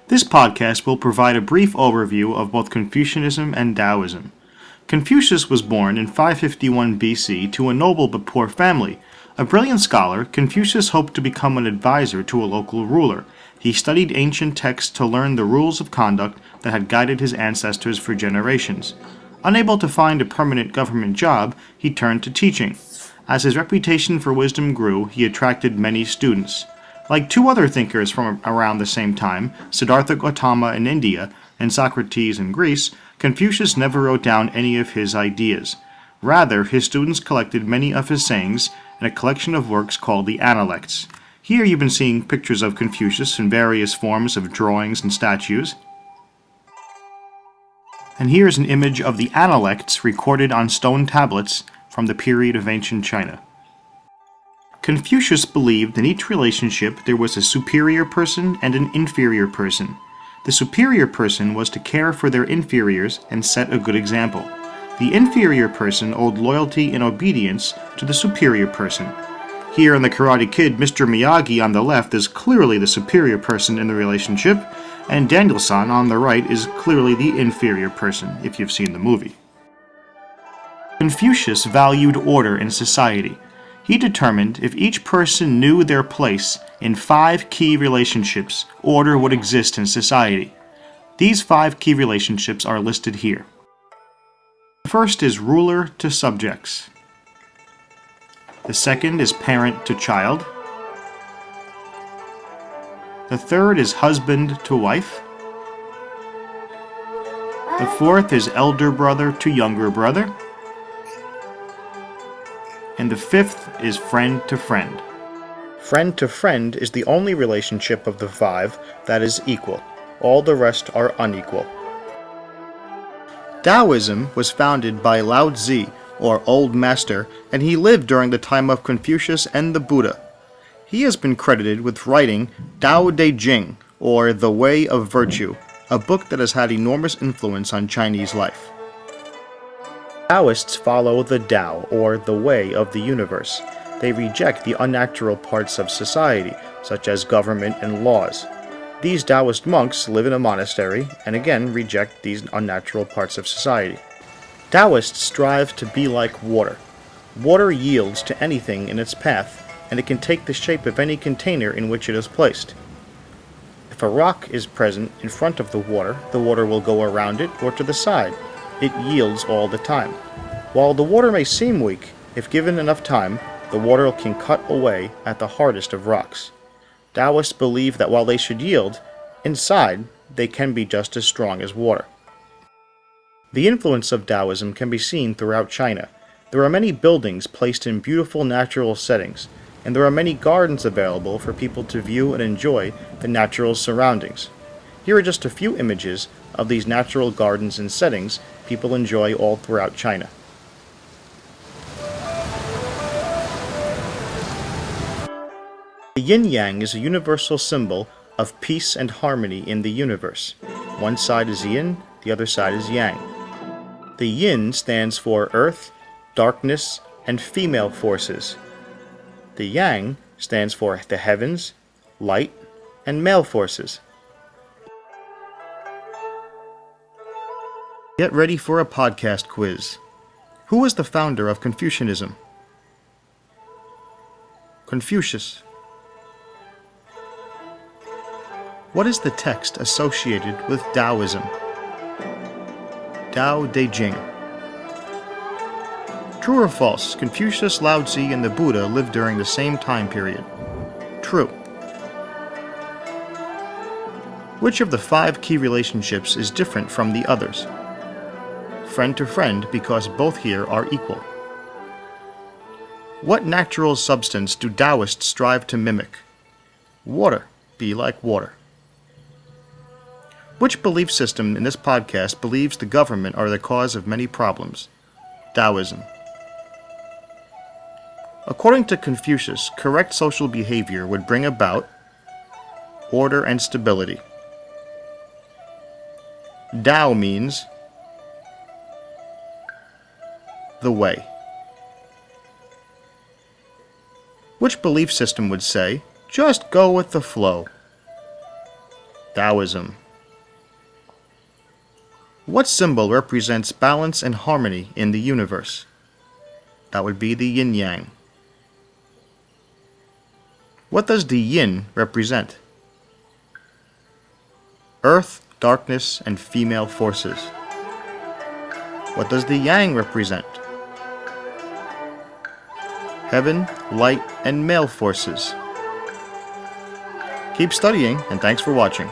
This podcast will provide a brief overview of both Confucianism and Taoism. Confucius was born in 551 BC to a noble but poor family. A brilliant scholar, Confucius hoped to become an advisor to a local ruler. He studied ancient texts to learn the rules of conduct that had guided his ancestors for generations. Unable to find a permanent government job, he turned to teaching. As his reputation for wisdom grew, he attracted many students. Like two other thinkers from around the same time, Siddhartha Gautama in India and Socrates in Greece, Confucius never wrote down any of his ideas. Rather, his students collected many of his sayings in a collection of works called the Analects. Here you've been seeing pictures of Confucius in various forms of drawings and statues. And here's an image of the Analects recorded on stone tablets from the period of ancient China. Confucius believed in each relationship there was a superior person and an inferior person. The superior person was to care for their inferiors and set a good example. The inferior person owed loyalty and obedience to the superior person. Here in The Karate Kid, Mr. Miyagi on the left is clearly the superior person in the relationship, and Daniel-san on the right is clearly the inferior person, if you've seen the movie. Confucius valued order in society. He determined if each person knew their place in 5 key relationships, order would exist in society. These 5 key relationships are listed here. The first is ruler to subjects. The second is parent to child. The third is husband to wife. The fourth is elder brother to younger brother. And the fifth is friend to friend. Friend to friend is the only relationship of the 5 that is equal. All the rest are unequal. Taoism was founded by Lao Tzu, or Old Master, and he lived during the time of Confucius and the Buddha. He has been credited with writing Tao Te Ching, or The Way of Virtue, a book that has had enormous influence on Chinese life. Taoists follow the Tao, or the way of the universe. They reject the unnatural parts of society, such as government and laws. These Taoist monks live in a monastery, and again reject these unnatural parts of society. Taoists strive to be like water. Water yields to anything in its path, and it can take the shape of any container in which it is placed. If a rock is present in front of the water will go around it or to the side. It yields all the time. While the water may seem weak, if given enough time, the water can cut away at the hardest of rocks. Taoists believe that while they should yield, inside they can be just as strong as water. The influence of Taoism can be seen throughout China. There are many buildings placed in beautiful natural settings, and there are many gardens available for people to view and enjoy the natural surroundings. Here are just a few images of these natural gardens and settings people enjoy all throughout China. The yin-yang is a universal symbol of peace and harmony in the universe. One side is yin, the other side is yang. The yin stands for earth, darkness, and female forces. The yang stands for the heavens, light, and male forces. Get ready for a podcast quiz. Who was the founder of Confucianism? Confucius. What is the text associated with Taoism? Tao Te Ching. True or false, Confucius, Lao Tzu, and the Buddha lived during the same time period? True. Which of the 5 key relationships is different from the others? Friend to friend, because both here are equal. What natural substance do Taoists strive to mimic? Water. Be like water. Which belief system in this podcast believes the government are the cause of many problems? Taoism. According to Confucius, correct social behavior would bring about order and stability. Tao means the way. Which belief system would say, just go with the flow? Taoism. What symbol represents balance and harmony in the universe? That would be the yin-yang. What does the yin represent? Earth, darkness, and female forces. What does the yang represent? Heaven, light, and male forces. Keep studying, and thanks for watching.